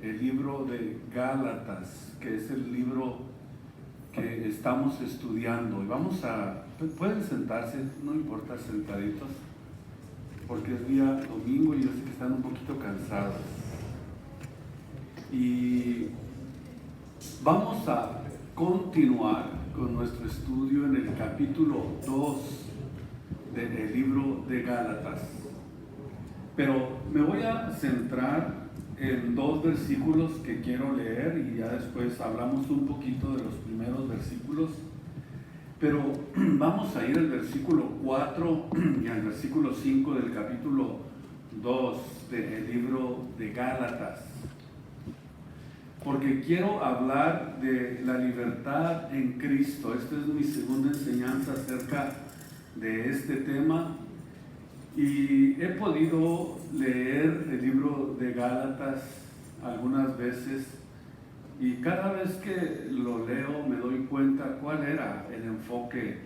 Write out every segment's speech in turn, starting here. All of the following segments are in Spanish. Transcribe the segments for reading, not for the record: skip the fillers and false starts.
el libro de Gálatas, que es el libro que estamos estudiando. Y pueden sentarse, no importa, sentaditos, porque es día domingo y yo sé que están un poquito cansados. Y vamos a continuar con nuestro estudio en el capítulo 2 del libro de Gálatas. Pero me voy a centrar en 2 versículos que quiero leer y ya después hablamos un poquito de los primeros versículos. Pero vamos a ir al versículo 4 y al versículo 5 del capítulo 2 del libro de Gálatas. Porque quiero hablar de la libertad en Cristo. Esta es mi segunda enseñanza acerca de este tema. Y he podido leer el libro de Gálatas algunas veces y cada vez que lo leo me doy cuenta cuál era el enfoque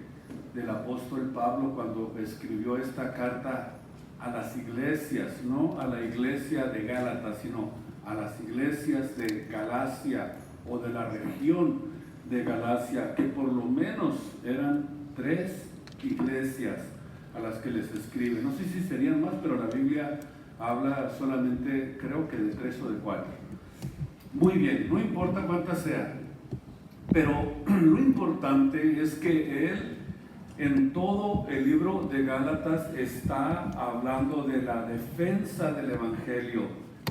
del apóstol Pablo cuando escribió esta carta a las iglesias, no a la iglesia de Gálatas, sino a las iglesias de Galacia o de la región de Galacia, que por lo menos eran 3 iglesias a las que les escribe. No sé si serían más, pero la Biblia habla solamente, creo que de 3 o de 4. Muy bien, no importa cuántas sean, pero lo importante es que él en todo el libro de Gálatas está hablando de la defensa del Evangelio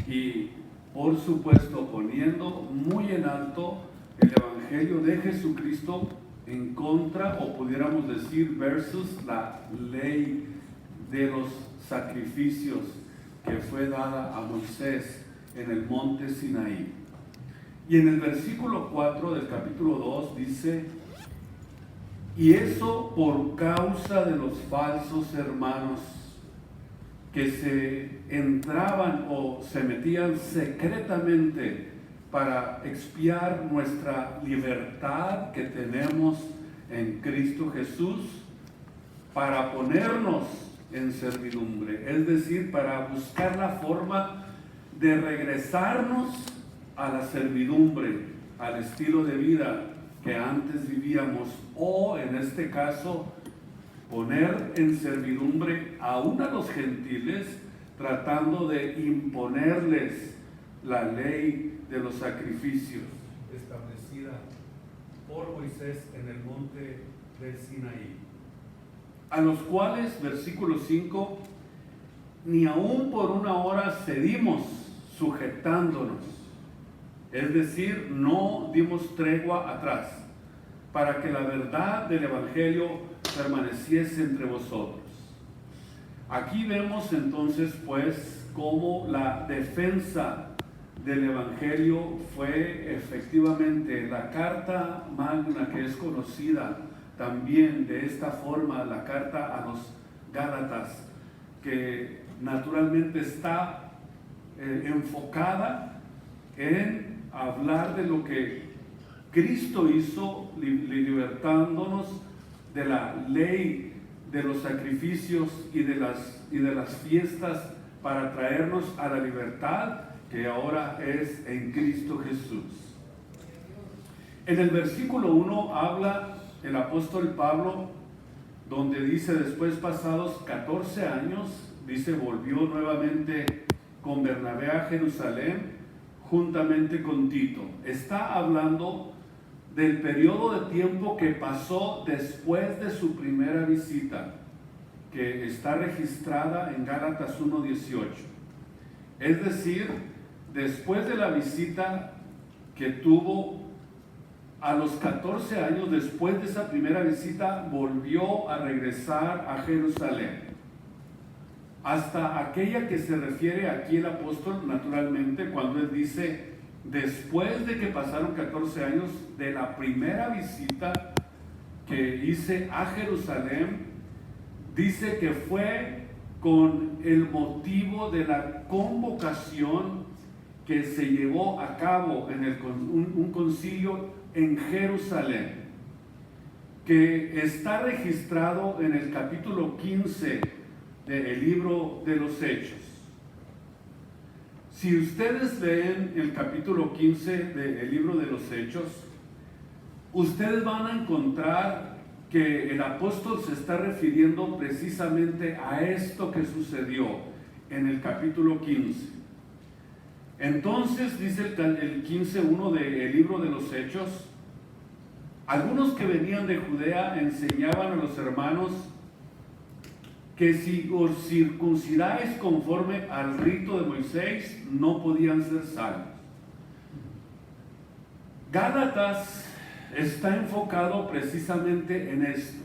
y por supuesto poniendo muy en alto el Evangelio de Jesucristo en contra, o pudiéramos decir versus, la ley de los sacrificios que fue dada a Moisés en el monte Sinaí. Y en el versículo 4 del capítulo 2 dice: y eso por causa de los falsos hermanos que se entraban o se metían secretamente para expiar nuestra libertad que tenemos en Cristo Jesús, para ponernos en servidumbre, es decir, para buscar la forma de regresarnos a la servidumbre, al estilo de vida que antes vivíamos, o en este caso, poner en servidumbre aún a los gentiles, tratando de imponerles la ley de los sacrificios establecida por Moisés en el monte del Sinaí, a los cuales, versículo 5, ni aún por una hora cedimos sujetándonos, es decir, no dimos tregua atrás, para que la verdad del Evangelio permaneciese entre vosotros. Aquí vemos entonces pues cómo la defensa del Evangelio fue efectivamente la carta magna, que es conocida también de esta forma, la carta a los Gálatas, que naturalmente está enfocada en hablar de lo que Cristo hizo, libertándonos de la ley de los sacrificios y de las fiestas, para traernos a la libertad que ahora es en Cristo Jesús. En el versículo 1 habla el apóstol Pablo, donde dice: después pasados 14 años, dice, volvió nuevamente con Bernabé a Jerusalén juntamente con Tito. Está hablando del periodo de tiempo que pasó después de su primera visita, que está registrada en Gálatas 1:18. Es decir, después de la visita que tuvo a los 14 años, después de esa primera visita, volvió a regresar a Jerusalén. Hasta aquella que se refiere aquí el apóstol, naturalmente, cuando él dice, después de que pasaron 14 años de la primera visita que hice a Jerusalén, dice que fue con el motivo de la convocación que se llevó a cabo en un concilio en Jerusalén, que está registrado en el capítulo 15 del libro de los Hechos. Si ustedes leen el capítulo 15 del libro de los Hechos, ustedes van a encontrar que el apóstol se está refiriendo precisamente a esto que sucedió en el capítulo 15. Entonces dice el 15:1 del libro de los Hechos: algunos que venían de Judea enseñaban a los hermanos que si os circuncidáis conforme al rito de Moisés, no podían ser salvos. Gálatas está enfocado precisamente en esto.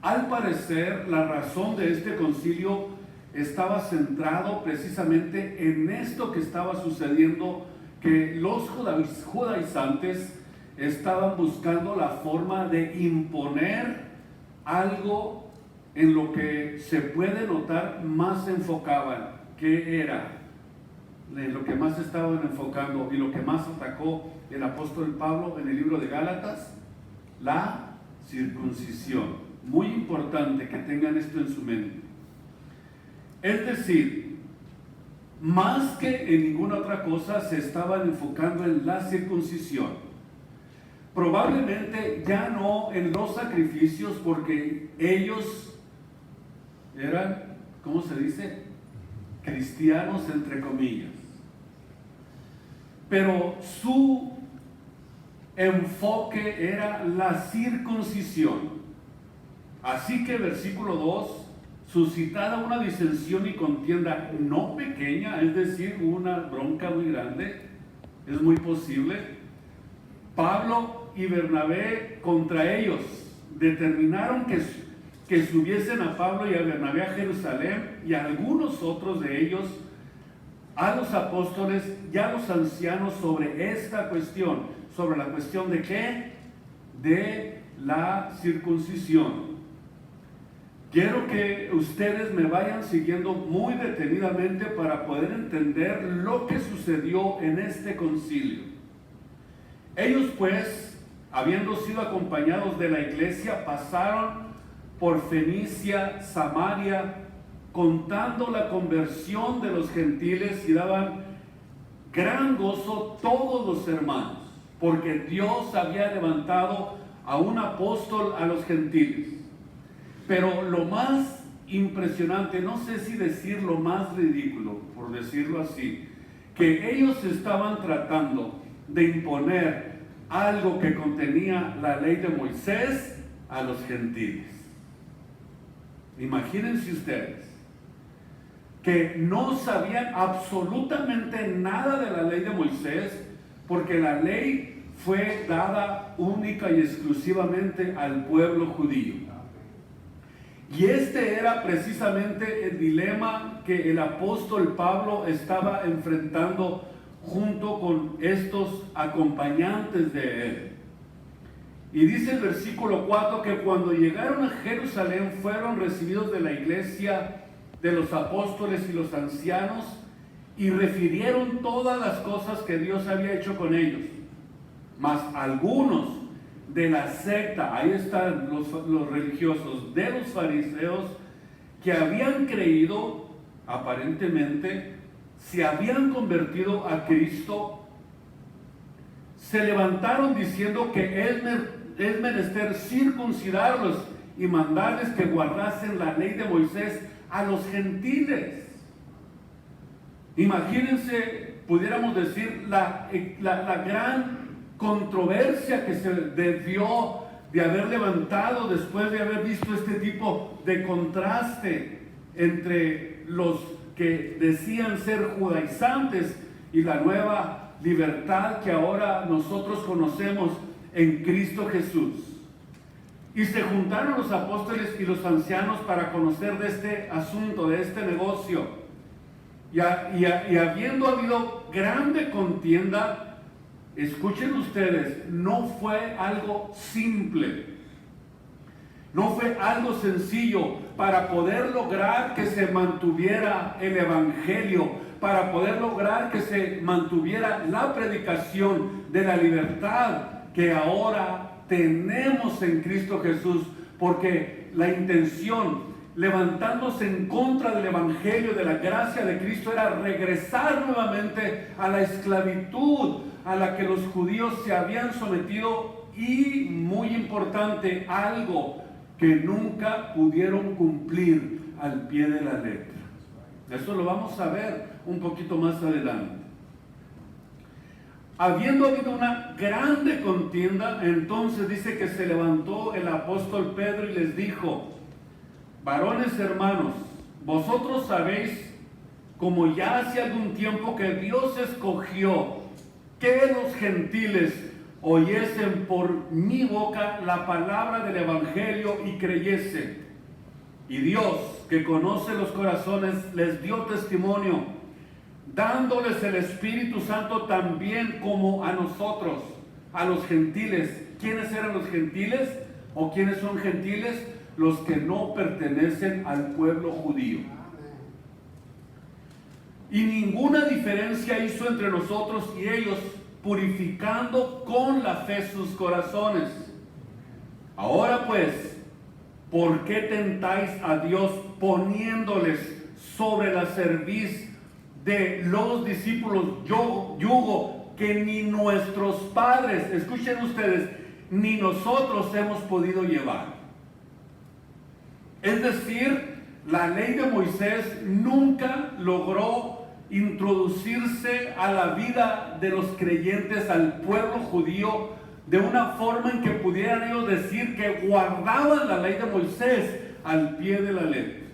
Al parecer, la razón de este concilio estaba centrado precisamente en esto que estaba sucediendo, que los judaizantes estaban buscando la forma de imponer algo en lo que se puede notar más enfocaban. ¿Qué era? En lo que más estaban enfocando y lo que más atacó el apóstol Pablo en el libro de Gálatas: la circuncisión. Muy importante que tengan esto en su mente. Es decir, más que en ninguna otra cosa se estaban enfocando en la circuncisión. Probablemente ya no en los sacrificios, porque ellos eran, ¿cómo se dice?, cristianos entre comillas. Pero su enfoque era la circuncisión. Así que versículo 2: suscitada una disensión y contienda no pequeña, es decir, una bronca muy grande, es muy posible, Pablo y Bernabé contra ellos determinaron que subiesen a Pablo y a Bernabé a Jerusalén, y a algunos otros de ellos, a los apóstoles y a los ancianos, sobre esta cuestión. ¿Sobre la cuestión de qué? De la circuncisión. Quiero que ustedes me vayan siguiendo muy detenidamente para poder entender lo que sucedió en este concilio. Ellos pues, habiendo sido acompañados de la iglesia, pasaron por Fenicia, Samaria, contando la conversión de los gentiles, y daban gran gozo todos los hermanos, porque Dios había levantado a un apóstol a los gentiles. Pero lo más impresionante, no sé si decir lo más ridículo, por decirlo así, que ellos estaban tratando de imponer algo que contenía la ley de Moisés a los gentiles. Imagínense ustedes que no sabían absolutamente nada de la ley de Moisés, porque la ley fue dada única y exclusivamente al pueblo judío. Y este era precisamente el dilema que el apóstol Pablo estaba enfrentando junto con estos acompañantes de él. Y dice el versículo 4 que cuando llegaron a Jerusalén fueron recibidos de la iglesia, de los apóstoles y los ancianos, y refirieron todas las cosas que Dios había hecho con ellos. Mas algunos de la secta, ahí están los religiosos, de los fariseos, que habían creído, aparentemente, se habían convertido a Cristo, se levantaron diciendo que es menester circuncidarlos y mandarles que guardasen la ley de Moisés a los gentiles. Imagínense, pudiéramos decir, la gran controversia que se debió de haber levantado después de haber visto este tipo de contraste entre los que decían ser judaizantes y la nueva libertad que ahora nosotros conocemos en Cristo Jesús. Y se juntaron los apóstoles y los ancianos para conocer de este asunto, de este negocio. Y habiendo habido grande contienda, escuchen ustedes, no fue algo simple, no fue algo sencillo para poder lograr que se mantuviera el evangelio, para poder lograr que se mantuviera la predicación de la libertad que ahora tenemos en Cristo Jesús, porque la intención levantándose en contra del evangelio, de la gracia de Cristo, era regresar nuevamente a la esclavitud a la que los judíos se habían sometido, y muy importante, algo que nunca pudieron cumplir al pie de la letra. Eso lo vamos a ver un poquito más adelante. Habiendo habido una grande contienda, entonces dice que se levantó el apóstol Pedro y les dijo: varones hermanos, vosotros sabéis, como ya hace algún tiempo, que Dios escogió que los gentiles oyesen por mi boca la palabra del evangelio y creyesen. Y Dios, que conoce los corazones, les dio testimonio, dándoles el Espíritu Santo también como a nosotros, a los gentiles. ¿Quiénes eran los gentiles? ¿O quiénes son gentiles? Los que no pertenecen al pueblo judío. Y ninguna diferencia hizo entre nosotros y ellos, purificando con la fe sus corazones. Ahora pues, ¿por qué tentáis a Dios poniéndoles sobre la cerviz de los discípulos yugo que ni nuestros padres, escuchen ustedes, ni nosotros hemos podido llevar? Es decir, la ley de Moisés nunca logró introducirse a la vida de los creyentes, al pueblo judío, de una forma en que pudieran ellos decir que guardaban la ley de Moisés al pie de la letra.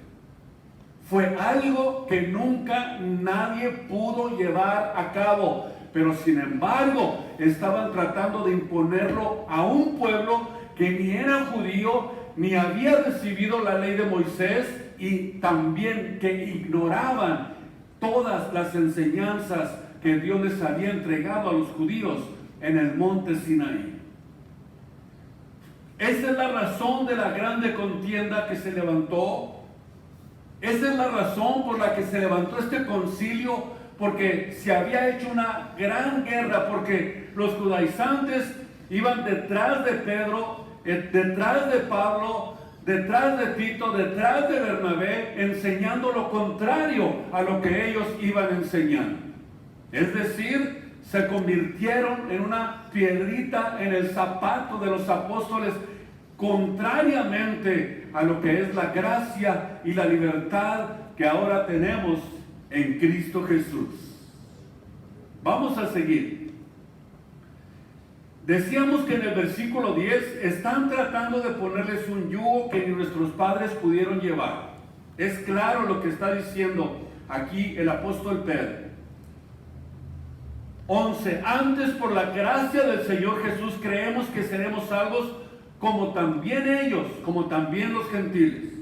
Fue algo que nunca nadie pudo llevar a cabo, pero sin embargo estaban tratando de imponerlo a un pueblo que ni era judío, ni había recibido la ley de Moisés, y también que ignoraban todas las enseñanzas que Dios les había entregado a los judíos en el monte Sinaí. Esa es la razón de la grande contienda que se levantó. Esa es la razón por la que se levantó este concilio, porque se había hecho una gran guerra, porque los judaizantes iban detrás de Pedro, detrás de Pablo, detrás de Tito, detrás de Bernabé, enseñando lo contrario a lo que ellos iban enseñando. Es decir, se convirtieron en una piedrita en el zapato de los apóstoles, contrariamente a lo que es la gracia y la libertad que ahora tenemos en Cristo Jesús. Vamos a seguir. Decíamos que en el versículo 10 están tratando de ponerles un yugo que ni nuestros padres pudieron llevar. Es claro lo que está diciendo aquí el apóstol Pedro. 11. Antes, por la gracia del Señor Jesús, creemos que seremos salvos, como también ellos, como también los gentiles.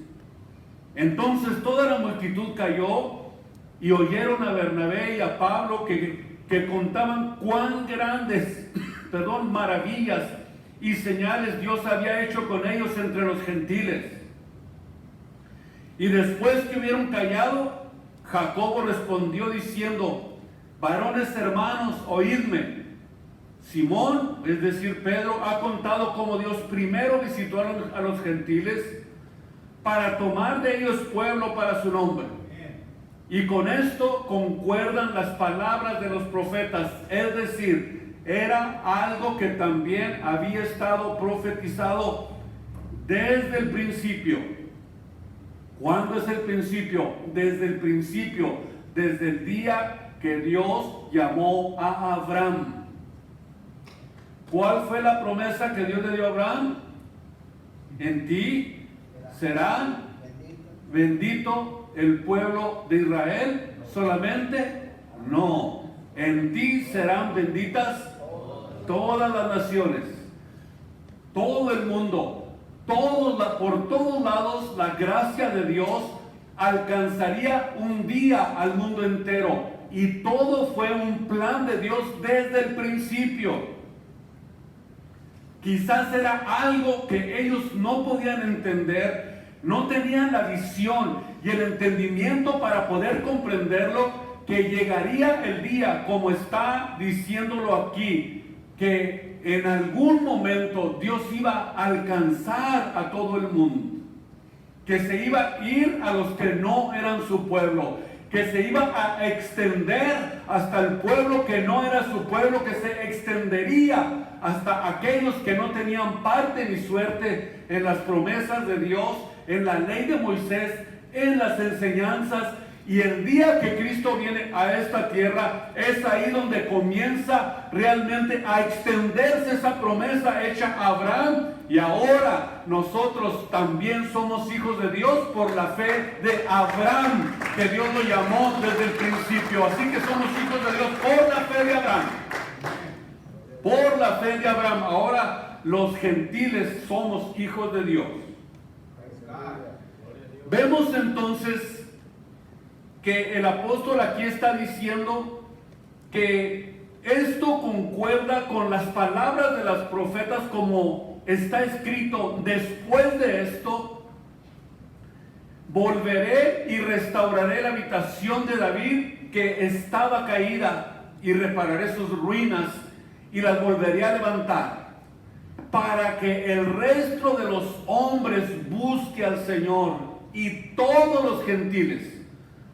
Entonces toda la multitud cayó y oyeron a Bernabé y a Pablo que contaban cuán grandes maravillas y señales Dios había hecho con ellos entre los gentiles. Y después que hubieron callado, Jacobo respondió diciendo: varones hermanos, oídme. Simón, es decir Pedro, ha contado cómo Dios primero visitó a los gentiles para tomar de ellos pueblo para su nombre. Y con esto concuerdan las palabras de los profetas, es decir, era algo que también había estado profetizado desde el principio. ¿Cuándo es el principio? Desde el principio, desde el día que Dios llamó a Abraham. ¿Cuál fue la promesa que Dios le dio a Abraham? En ti será bendito el pueblo de Israel. ¿Solamente? No. En ti serán benditas todas las naciones, todo el mundo, por todos lados. La gracia de Dios alcanzaría un día al mundo entero, y todo fue un plan de Dios desde el principio. Quizás era algo que ellos no podían entender, no tenían la visión y el entendimiento para poder comprenderlo, que llegaría el día, como está diciéndolo aquí, que en algún momento Dios iba a alcanzar a todo el mundo. que se iba a ir a los que no eran su pueblo, que se iba a extender hasta el pueblo que no era su pueblo, que se extendería hasta aquellos que no tenían parte ni suerte en las promesas de Dios, en la ley de Moisés, en las enseñanzas. Y el día que Cristo viene a esta tierra, es ahí donde comienza realmente a extenderse esa promesa hecha a Abraham. Y ahora nosotros también somos hijos de Dios por la fe de Abraham, que Dios lo llamó desde el principio. Así que somos hijos de Dios por la fe de Abraham. Por la fe de Abraham. Ahora los gentiles somos hijos de Dios. Vemos entonces que el apóstol aquí está diciendo que esto concuerda con las palabras de los profetas, como está escrito: después de esto volveré y restauraré la habitación de David que estaba caída, y repararé sus ruinas y las volveré a levantar, para que el resto de los hombres busque al Señor, y todos los gentiles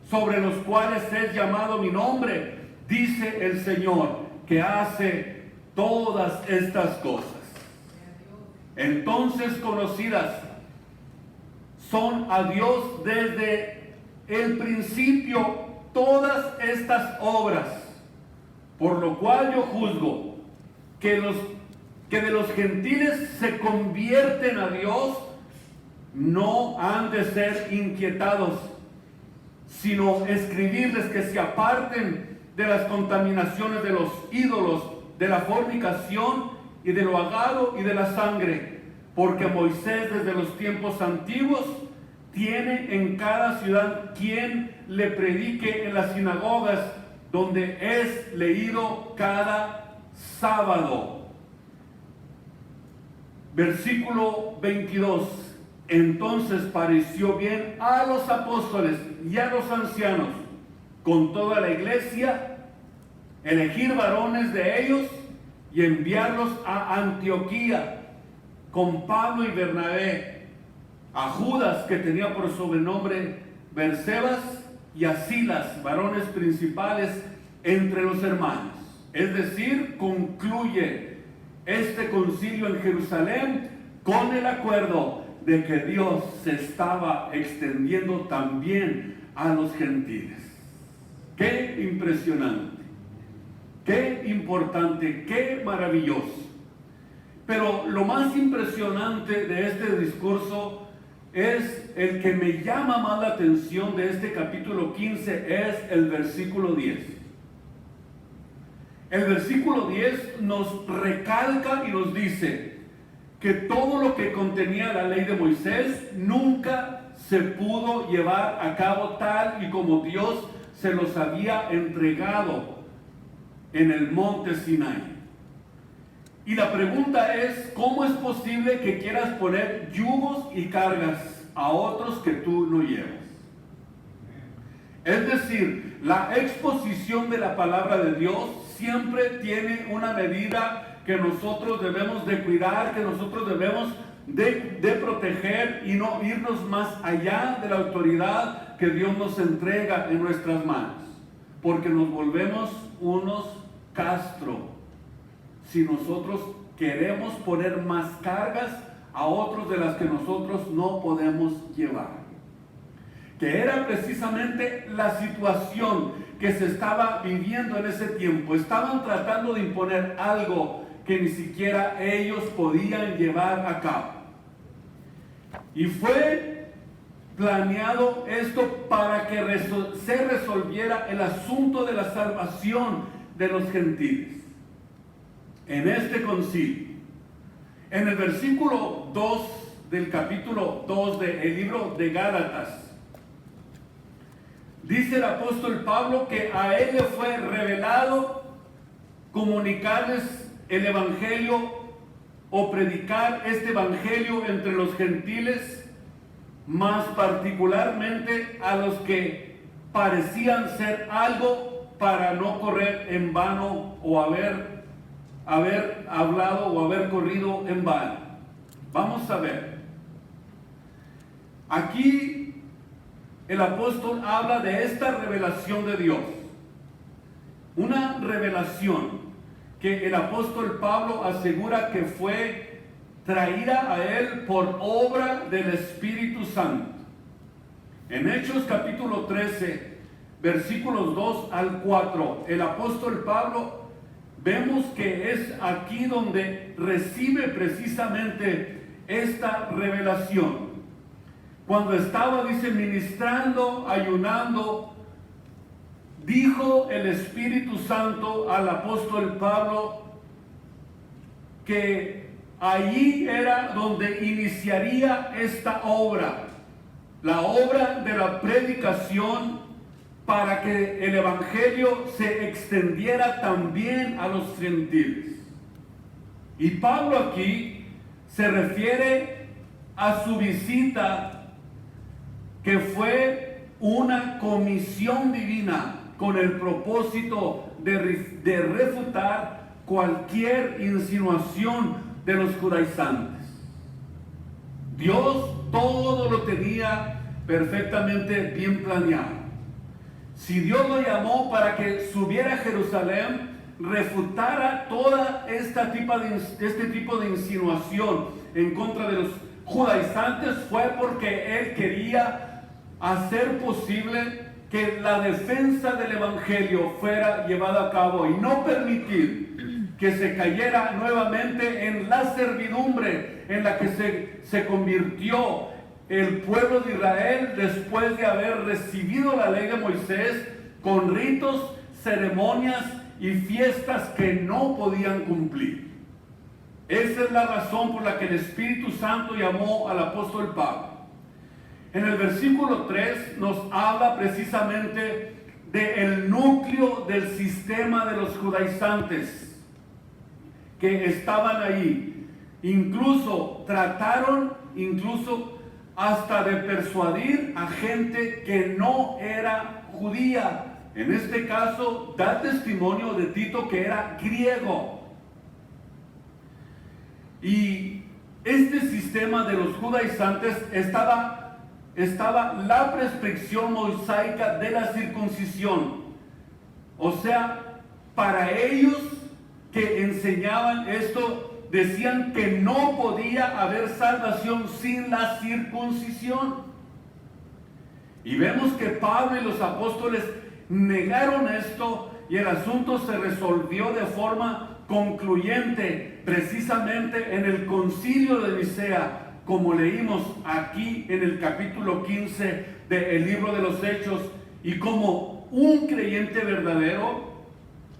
sobre los cuales es llamado mi nombre, dice el Señor, que hace todas estas cosas. Entonces conocidas son a Dios desde el principio todas estas obras, por lo cual yo juzgo que de los gentiles se convierten a Dios, no han de ser inquietados, sino escribirles que se aparten de las contaminaciones de los ídolos, de la fornicación y de lo agado y de la sangre, porque Moisés desde los tiempos antiguos tiene en cada ciudad quien le predique en las sinagogas, donde es leído cada sábado. Versículo 22. Entonces pareció bien a los apóstoles y a los ancianos, con toda la iglesia, elegir varones de ellos y enviarlos a Antioquía con Pablo y Bernabé, a Judas, que tenía por sobrenombre Bersebas, y a Silas, varones principales entre los hermanos. Es decir, concluye este concilio en Jerusalén con el acuerdo de que Dios se estaba extendiendo también a los gentiles. Qué impresionante, qué importante, qué maravilloso. Pero lo más impresionante de este discurso es el que me llama más la atención de este capítulo 15, es el versículo 10. El versículo 10 nos recalca y nos dice que todo lo que contenía la ley de Moisés nunca se pudo llevar a cabo tal y como Dios se los había entregado en el monte Sinai. Y la pregunta es: ¿cómo es posible que quieras poner yugos y cargas a otros que tú no llevas? Es decir, la exposición de la palabra de Dios siempre tiene una medida que nosotros debemos de cuidar, que nosotros debemos de proteger, y no irnos más allá de la autoridad que Dios nos entrega en nuestras manos, porque nos volvemos unos castro si nosotros queremos poner más cargas a otros de las que nosotros no podemos llevar. Que era precisamente la situación que se estaba viviendo en ese tiempo. Estaban tratando de imponer algo que ni siquiera ellos podían llevar a cabo. Y fue planeado esto para que se resolviera el asunto de la salvación de los gentiles. En este concilio, en el versículo 2 del capítulo 2 del libro de Gálatas, dice el apóstol Pablo que a él le fue revelado comunicarles el evangelio, o predicar este evangelio entre los gentiles, más particularmente a los que parecían ser algo, para no correr en vano o haber hablado o haber corrido en vano. Vamos a ver. Aquí el apóstol habla de esta revelación de Dios. Una revelación que el apóstol Pablo asegura que fue traída a él por obra del Espíritu Santo. En Hechos capítulo 13, versículos 2 al 4, el apóstol Pablo vemos que es aquí donde recibe precisamente esta revelación. Cuando estaba, dice, ministrando, ayunando, dijo el Espíritu Santo al apóstol Pablo que allí era donde iniciaría esta obra, la obra de la predicación, para que el evangelio se extendiera también a los gentiles. Y Pablo aquí se refiere a su visita, que fue una comisión divina con el propósito de refutar cualquier insinuación de los judaizantes. Dios todo lo tenía perfectamente bien planeado. Si Dios lo llamó para que subiera a Jerusalén, refutara toda este tipo de insinuación en contra de los judaizantes, fue porque Él quería hacer posible que la defensa del evangelio fuera llevada a cabo y no permitir que se cayera nuevamente en la servidumbre en la que se convirtió el pueblo de Israel después de haber recibido la ley de Moisés, con ritos, ceremonias y fiestas que no podían cumplir. Esa es la razón por la que el Espíritu Santo llamó al apóstol Pablo. En el versículo 3 nos habla precisamente del núcleo del sistema de los judaizantes que estaban ahí. Trataron hasta de persuadir a gente que no era judía. En este caso, da testimonio de Tito que era griego. Y este sistema de los judaizantes estaba la prescripción mosaica de la circuncisión. O sea, para ellos que enseñaban esto, decían que no podía haber salvación sin la circuncisión. Y vemos que Pablo y los apóstoles negaron esto, y el asunto se resolvió de forma concluyente precisamente en el concilio de Nicea, como leímos aquí en el capítulo 15 del libro de los Hechos. Y como un creyente verdadero,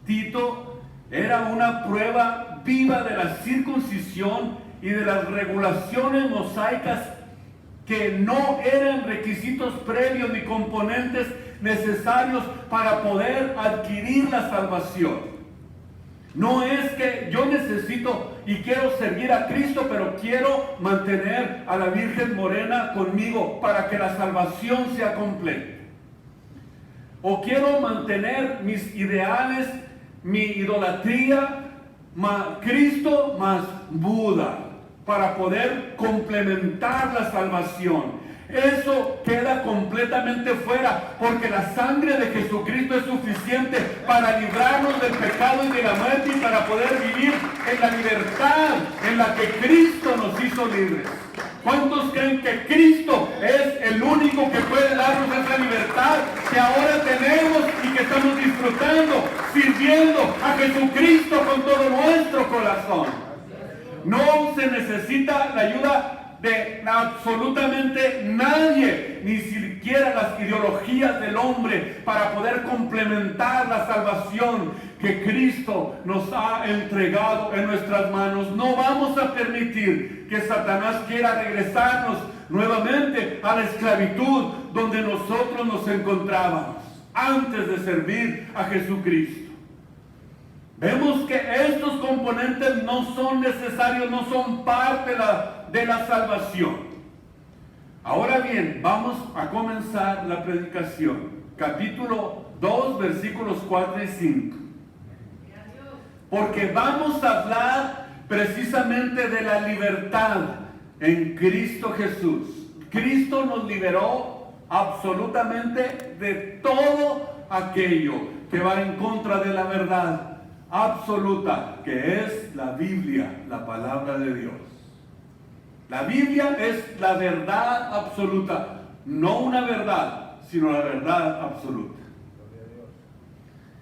Tito era una prueba viva de la circuncisión y de las regulaciones mosaicas, que no eran requisitos previos ni componentes necesarios para poder adquirir la salvación. No es que yo necesito y quiero servir a Cristo, pero quiero mantener a la Virgen Morena conmigo para que la salvación sea completa. O quiero mantener mis ideales, mi idolatría, más Cristo más Buda, para poder complementar la salvación. Eso queda completamente fuera, porque la sangre de Jesucristo es suficiente para librarnos del pecado y de la muerte, y para poder vivir en la libertad en la que Cristo nos hizo libres. ¿Cuántos creen que Cristo es el único que puede darnos esa libertad que ahora tenemos y que estamos disfrutando, sirviendo a Jesucristo con todo nuestro corazón? No se necesita la ayuda de absolutamente nadie, ni siquiera las ideologías del hombre, para poder complementar la salvación que Cristo nos ha entregado en nuestras manos. No vamos a permitir que Satanás quiera regresarnos nuevamente a la esclavitud donde nosotros nos encontrábamos antes de servir a Jesucristo. Vemos que estos componentes no son necesarios, no son parte de la salvación. Ahora bien, vamos a comenzar la predicación. Capítulo 2, versículos 4 y 5. Porque vamos a hablar precisamente de la libertad en Cristo Jesús. Cristo nos liberó absolutamente de todo aquello que va en contra de la verdad absoluta, que es la Biblia, la palabra de Dios. La Biblia es la verdad absoluta, no una verdad, sino la verdad absoluta.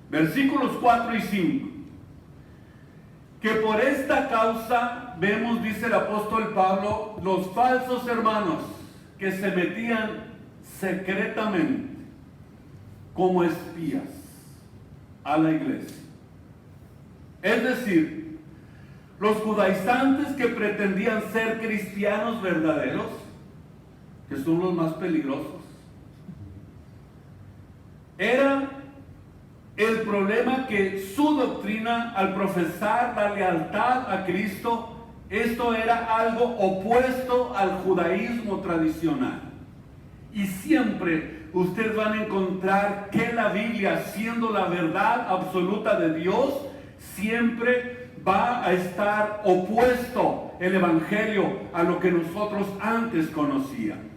Versículos 4 y 5. Que por esta causa vemos, dice el apóstol Pablo, los falsos hermanos que se metían secretamente como espías a la iglesia. Es decir, los judaizantes que pretendían ser cristianos verdaderos, que son los más peligrosos, era el problema que su doctrina, al profesar la lealtad a Cristo, esto era algo opuesto al judaísmo tradicional. Y siempre ustedes van a encontrar que la Biblia, siendo la verdad absoluta de Dios, siempre va a estar opuesto el Evangelio a lo que nosotros antes conocíamos.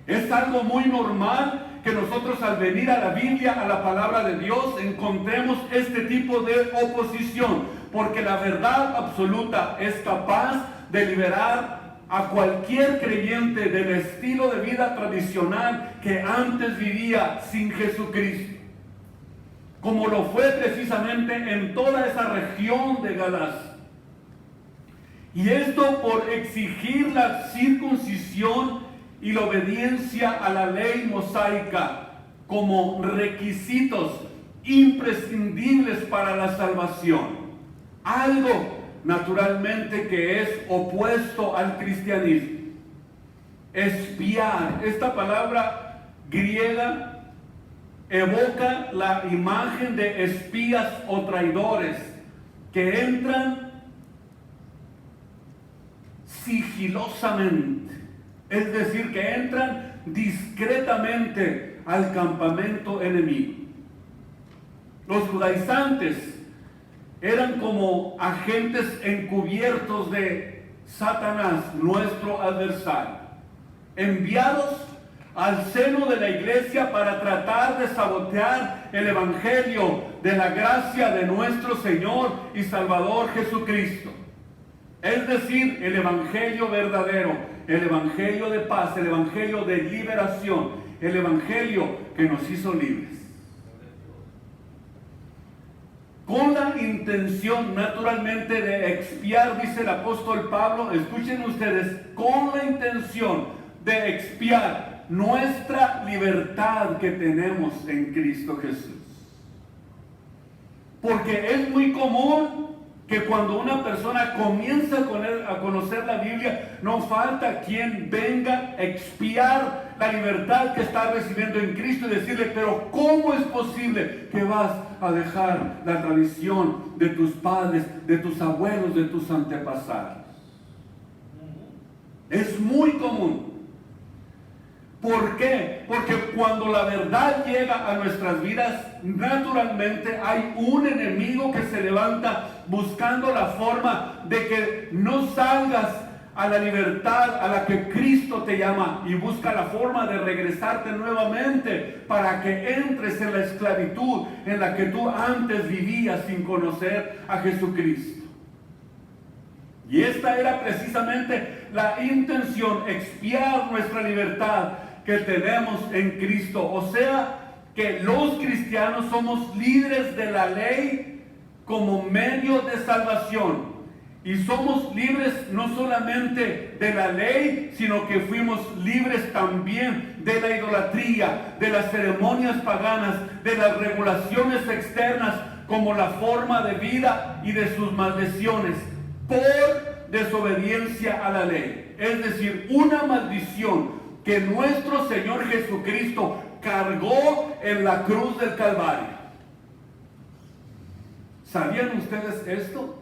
Es algo muy normal que nosotros al venir a la Biblia, a la palabra de Dios, encontremos este tipo de oposición, porque la verdad absoluta es capaz de liberar a cualquier creyente del estilo de vida tradicional que antes vivía sin Jesucristo, como lo fue precisamente en toda esa región de Galacia. Y esto por exigir la circuncisión y la obediencia a la ley mosaica como requisitos imprescindibles para la salvación. Algo naturalmente que es opuesto al cristianismo. Espiar, esta palabra griega evoca la imagen de espías o traidores que entran sigilosamente, es decir, que entran discretamente al campamento enemigo. Los judaizantes eran como agentes encubiertos de Satanás, nuestro adversario, enviados al seno de la iglesia para tratar de sabotear el evangelio de la gracia de nuestro Señor y Salvador Jesucristo. Es decir, el evangelio verdadero, el evangelio de paz, el evangelio de liberación, el evangelio que nos hizo libres. Con la intención naturalmente de expiar, dice el apóstol Pablo, escuchen ustedes, con la intención de expiar nuestra libertad que tenemos en Cristo Jesús. Porque es muy común que cuando una persona comienza a conocer la Biblia, no falta quien venga a expiar la libertad que está recibiendo en Cristo y decirle, pero ¿cómo es posible que vas a dejar la tradición de tus padres, de tus abuelos, de tus antepasados? Es muy común. ¿Por qué? Porque cuando la verdad llega a nuestras vidas, naturalmente hay un enemigo que se levanta buscando la forma de que no salgas a la libertad a la que Cristo te llama, y busca la forma de regresarte nuevamente para que entres en la esclavitud en la que tú antes vivías sin conocer a Jesucristo. Y esta era precisamente la intención, expiar nuestra libertad que tenemos en Cristo. O sea, que los cristianos somos libres de la ley como medio de salvación. Y somos libres no solamente de la ley, sino que fuimos libres también de la idolatría, de las ceremonias paganas, de las regulaciones externas, como la forma de vida y de sus maldiciones, por desobediencia a la ley. Es decir, una maldición que nuestro Señor Jesucristo cargó en la cruz del Calvario. ¿Sabían ustedes esto?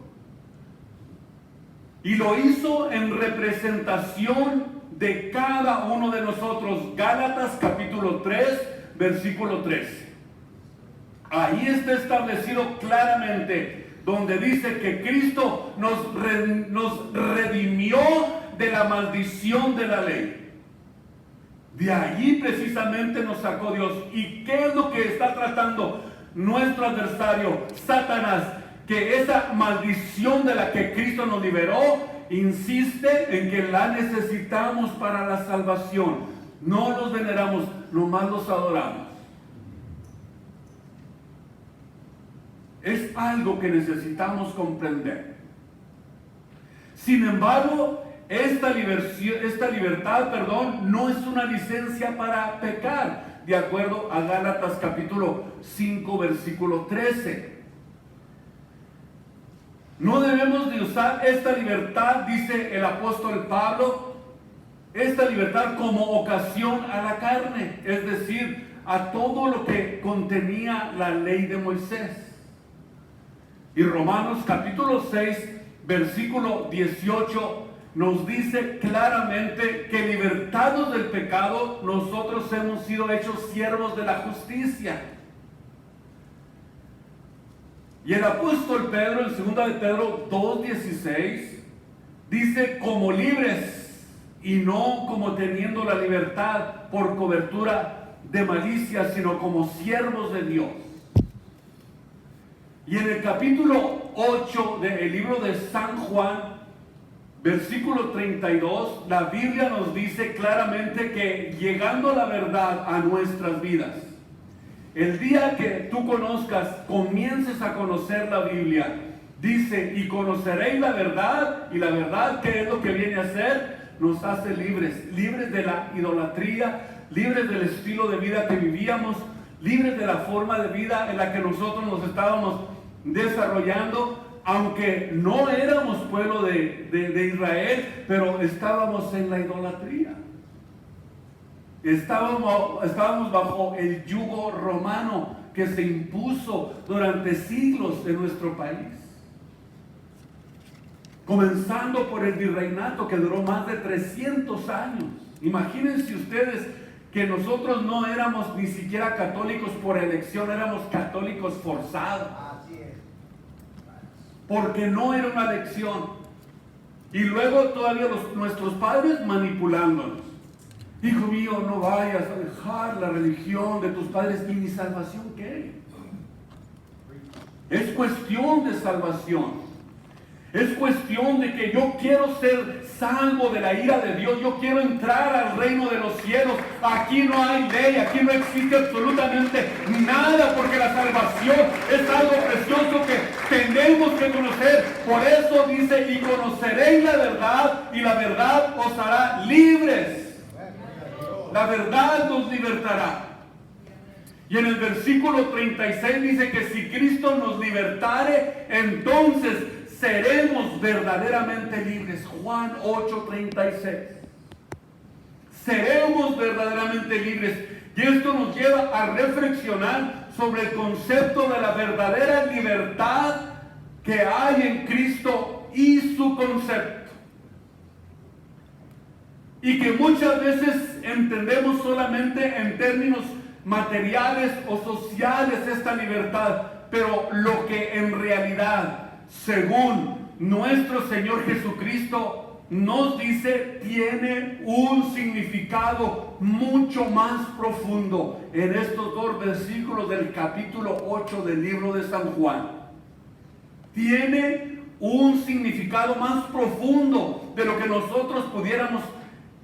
Y lo hizo en representación de cada uno de nosotros. Gálatas capítulo 3, versículo 13. Ahí está establecido claramente, donde dice que Cristo nos redimió de la maldición de la ley. De allí precisamente nos sacó Dios. ¿Y qué es lo que está tratando nuestro adversario, Satanás? Que esa maldición de la que Cristo nos liberó, insiste en que la necesitamos para la salvación. No los veneramos, nomás los adoramos. Es algo que necesitamos comprender. Sin embargo, esta libertad, no es una licencia para pecar, de acuerdo a Gálatas capítulo 5, versículo 13. No debemos de usar esta libertad, dice el apóstol Pablo, esta libertad como ocasión a la carne, es decir, a todo lo que contenía la ley de Moisés. Y Romanos capítulo 6, versículo 18 nos dice claramente que libertados del pecado, nosotros hemos sido hechos siervos de la justicia. Y el apóstol Pedro, en 2 de Pedro 2:16, dice: como libres y no como teniendo la libertad por cobertura de malicia, sino como siervos de Dios. Y en el capítulo 8 del libro de San Juan, versículo 32, la Biblia nos dice claramente que llegando la verdad a nuestras vidas, el día que tú comiences a conocer la Biblia, dice: y conoceréis la verdad, y la verdad, ¿qué es lo que viene a ser? Nos hace libres de la idolatría, libres del estilo de vida que vivíamos, libres de la forma de vida en la que nosotros nos estábamos desarrollando, aunque no éramos pueblo de Israel, pero estábamos en la idolatría. Estábamos bajo el yugo romano que se impuso durante siglos en nuestro país. Comenzando por el virreinato, que duró más de 300 años. Imagínense ustedes que nosotros no éramos ni siquiera católicos por elección, éramos católicos forzados. Porque no era una elección. Y luego todavía nuestros padres manipulándonos. Hijo mío, no vayas a dejar la religión de tus padres. ¿Y mi salvación qué? Es cuestión de salvación. Es cuestión de que yo quiero ser salvo de la ira de Dios. Yo quiero entrar al reino de los cielos. Aquí no hay ley, aquí no existe absolutamente nada, porque la salvación es algo precioso que tenemos que conocer. Por eso dice: y conoceréis la verdad, y la verdad os hará libres. La verdad nos libertará. Y en el versículo 36 dice que si Cristo nos libertare, entonces seremos verdaderamente libres. Juan 8:36. Seremos verdaderamente libres. Y esto nos lleva a reflexionar sobre el concepto de la verdadera libertad que hay en Cristo y su concepto. Y que muchas veces entendemos solamente en términos materiales o sociales esta libertad, pero lo que en realidad, según nuestro Señor Jesucristo nos dice, tiene un significado mucho más profundo en estos dos versículos del capítulo 8 del libro de San Juan. Tiene un significado más profundo de lo que nosotros pudiéramos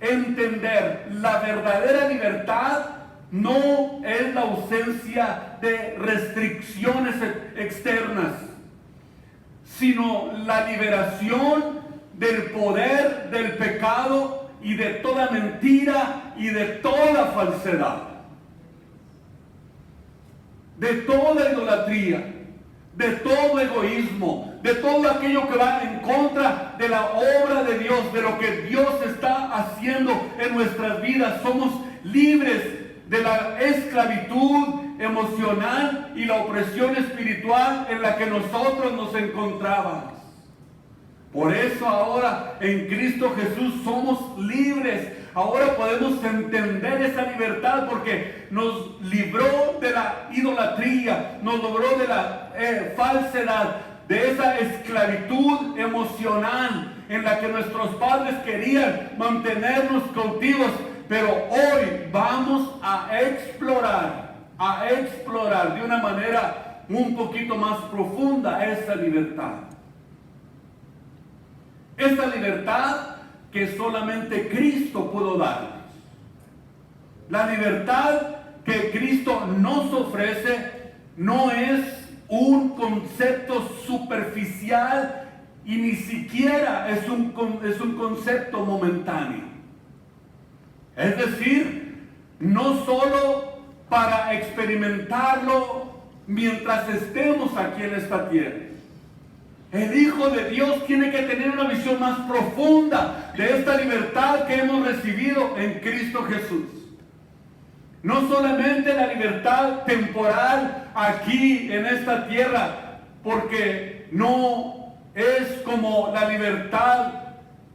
entender. La verdadera libertad no es la ausencia de restricciones externas, sino la liberación del poder del pecado y de toda mentira y de toda falsedad, de toda idolatría, de todo egoísmo, de todo aquello que va en contra de la obra de Dios, de lo que Dios está haciendo en nuestras vidas. Somos libres de la esclavitud emocional y la opresión espiritual en la que nosotros nos encontrábamos. Por eso ahora en Cristo Jesús somos libres. Ahora podemos entender esa libertad porque nos libró de la idolatría, nos libró de la falsedad, de esa esclavitud emocional en la que nuestros padres querían mantenernos cautivos. Pero hoy vamos a explorar de una manera un poquito más profunda esa libertad. Esa libertad que solamente Cristo pudo darnos. La libertad que Cristo nos ofrece no es un concepto superficial y ni siquiera es un concepto momentáneo. Es decir, no solo para experimentarlo mientras estemos aquí en esta tierra. El Hijo de Dios tiene que tener una visión más profunda de esta libertad que hemos recibido en Cristo Jesús. No solamente la libertad temporal aquí en esta tierra, porque no es como la libertad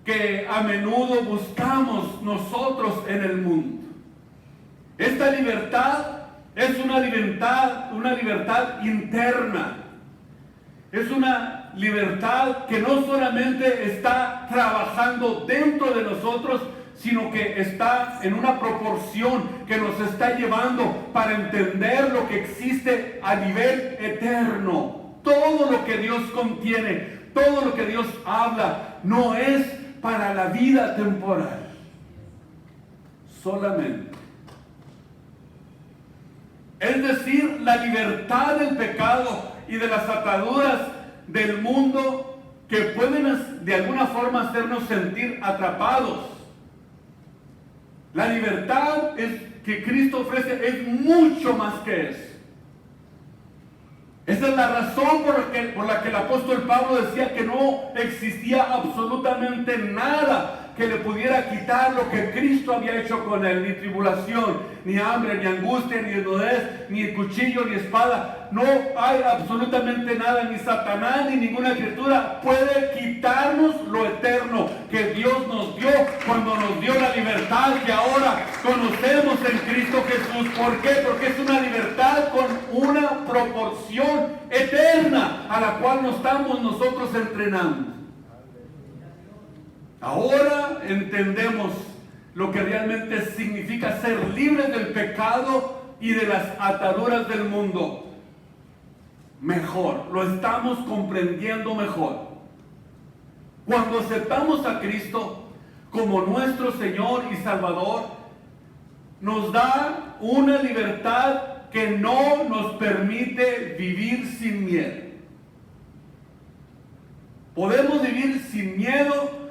que a menudo buscamos nosotros en el mundo. Esta libertad es una libertad interna. Es una libertad que no solamente está trabajando dentro de nosotros, sino que está en una proporción que nos está llevando para entender lo que existe a nivel eterno. Todo lo que Dios contiene, todo lo que Dios habla, no es para la vida temporal solamente. Es decir, la libertad del pecado y de las ataduras del mundo que pueden de alguna forma hacernos sentir atrapados. La libertad que Cristo ofrece es mucho más que eso. Esa es la razón por la que el apóstol Pablo decía que no existía absolutamente nada que le pudiera quitar lo que Cristo había hecho con él. Ni tribulación, ni hambre, ni angustia, ni desnudez, ni cuchillo, ni espada. No hay absolutamente nada, ni Satanás, ni ninguna criatura puede quitarnos lo eterno que Dios nos dio cuando nos dio la libertad que ahora conocemos en Cristo Jesús. ¿Por qué? Porque es una libertad con una proporción eterna a la cual nos estamos nosotros entrenando. Ahora entendemos lo que realmente significa ser libres del pecado y de las ataduras del mundo. Mejor, lo estamos comprendiendo mejor. Cuando aceptamos a Cristo como nuestro Señor y Salvador, nos da una libertad que no nos permite vivir sin miedo. Podemos vivir sin miedo,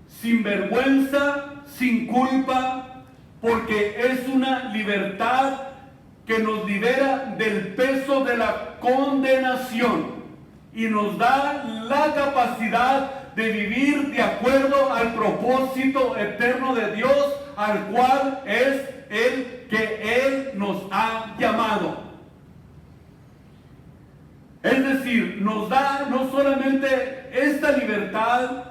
sin vergüenza, sin culpa, porque es una libertad que nos libera del peso de la condenación y nos da la capacidad de vivir de acuerdo al propósito eterno de Dios, al cual es el que Él nos ha llamado. Es decir, nos da no solamente esta libertad,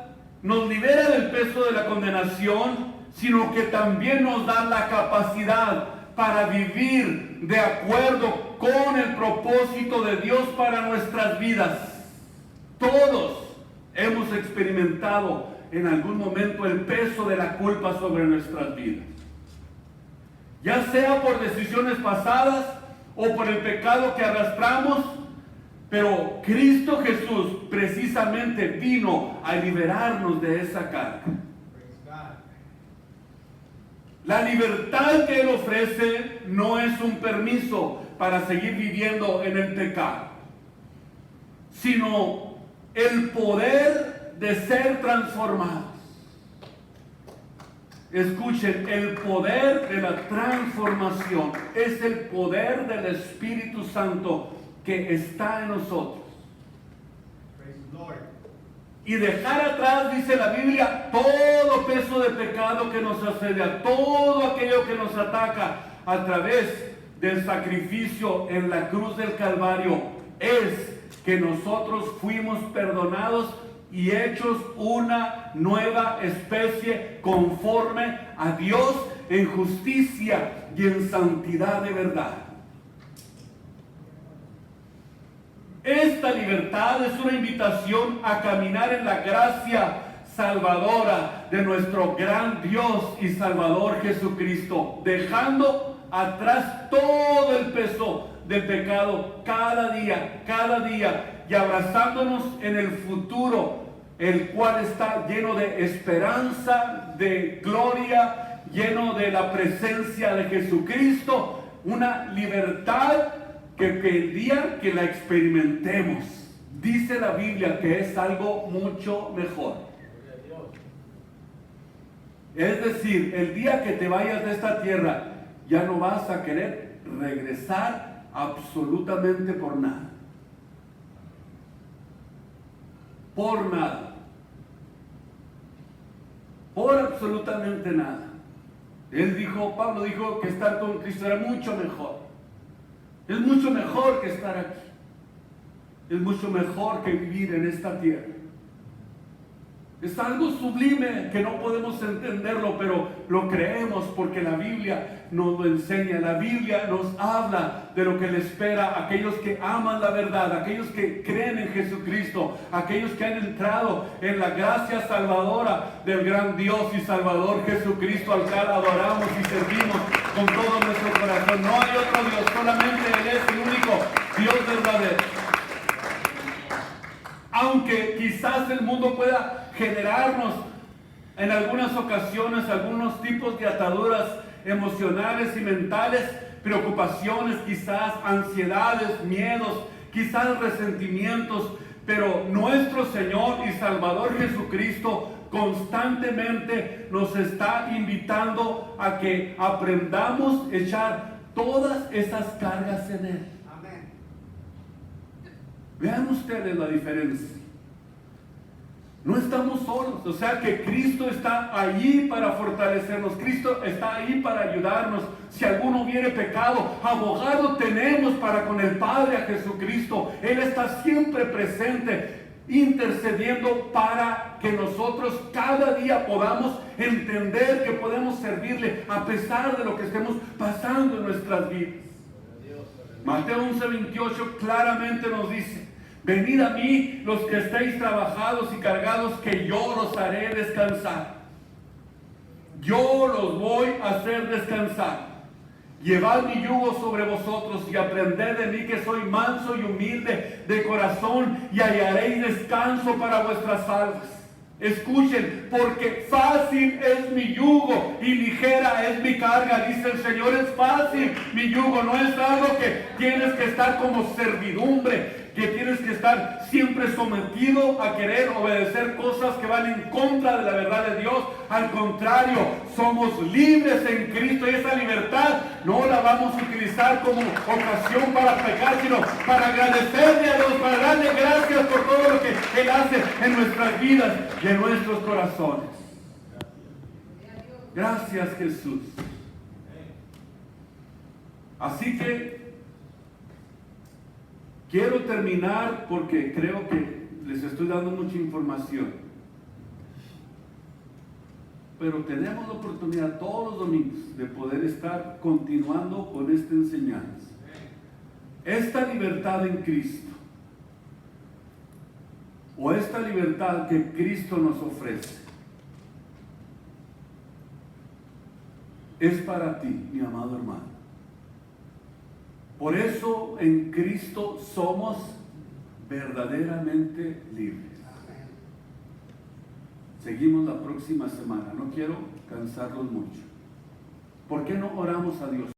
nos libera del peso de la condenación, sino que también nos da la capacidad para vivir de acuerdo con el propósito de Dios para nuestras vidas. Todos hemos experimentado en algún momento el peso de la culpa sobre nuestras vidas. Ya sea por decisiones pasadas o por el pecado que arrastramos, pero Cristo Jesús precisamente vino a liberarnos de esa carga. La libertad que Él ofrece no es un permiso para seguir viviendo en el pecado, sino el poder de ser transformados. Escuchen, el poder de la transformación es el poder del Espíritu Santo que está en nosotros. Y dejar atrás, dice la Biblia, todo peso de pecado que nos asedia, todo aquello que nos ataca a través del sacrificio en la cruz del Calvario, es que nosotros fuimos perdonados y hechos una nueva especie conforme a Dios en justicia y en santidad de verdad. Esta libertad es una invitación a caminar en la gracia salvadora de nuestro gran Dios y Salvador Jesucristo, dejando atrás todo el peso del pecado cada día, y abrazándonos en el futuro, el cual está lleno de esperanza, de gloria, lleno de la presencia de Jesucristo, una libertad que el día que la experimentemos, dice la Biblia que es algo mucho mejor. Es decir, el día que te vayas de esta tierra, ya no vas a querer regresar absolutamente por nada. Por nada. Por absolutamente nada. Pablo dijo que estar con Cristo era mucho mejor. Es mucho mejor que estar aquí. Es mucho mejor que vivir en esta tierra. Es algo sublime que no podemos entenderlo, pero lo creemos porque la Biblia nos lo enseña. La Biblia nos habla de lo que le espera a aquellos que aman la verdad, a aquellos que creen en Jesucristo, a aquellos que han entrado en la gracia salvadora del gran Dios y Salvador Jesucristo, al cual adoramos y servimos con todo nuestro corazón. No hay otro Dios, solamente Él es el único Dios verdadero. Aunque quizás el mundo pueda generarnos en algunas ocasiones algunos tipos de ataduras emocionales y mentales, preocupaciones, quizás ansiedades, miedos, quizás resentimientos, pero nuestro Señor y Salvador Jesucristo constantemente nos está invitando a que aprendamos a echar todas esas cargas en Él. Vean ustedes la diferencia. No estamos solos, o sea que Cristo está allí para fortalecernos, Cristo está ahí para ayudarnos. Si alguno hubiere pecado, abogado tenemos para con el Padre, a Jesucristo. Él está siempre presente, intercediendo para que nosotros cada día podamos entender que podemos servirle a pesar de lo que estemos pasando en nuestras vidas. Mateo 11:28 claramente nos dice: venid a mí los que estéis trabajados y cargados, que yo los haré descansar. Yo los voy a hacer descansar. Llevad mi yugo sobre vosotros y aprended de mí, que soy manso y humilde de corazón, y hallaréis descanso para vuestras almas. Escuchen, porque fácil es mi yugo y ligera es mi carga, dice el Señor. Es fácil mi yugo, no es algo que tienes que estar como servidumbre, que tienes que estar siempre sometido a querer obedecer cosas que van en contra de la verdad de Dios. Al contrario, somos libres en Cristo, y esa libertad no la vamos a utilizar como ocasión para pecar, sino para agradecerle a Dios, para darle gracias por todo lo que Él hace en nuestras vidas y en nuestros corazones. Gracias, Jesús. Así que quiero terminar, porque creo que les estoy dando mucha información, pero tenemos la oportunidad todos los domingos de poder estar continuando con esta enseñanza. Esta libertad en Cristo, o esta libertad que Cristo nos ofrece, es para ti, mi amado hermano. Por eso en Cristo somos verdaderamente libres. Seguimos la próxima semana. No quiero cansarlos mucho. ¿Por qué no oramos a Dios?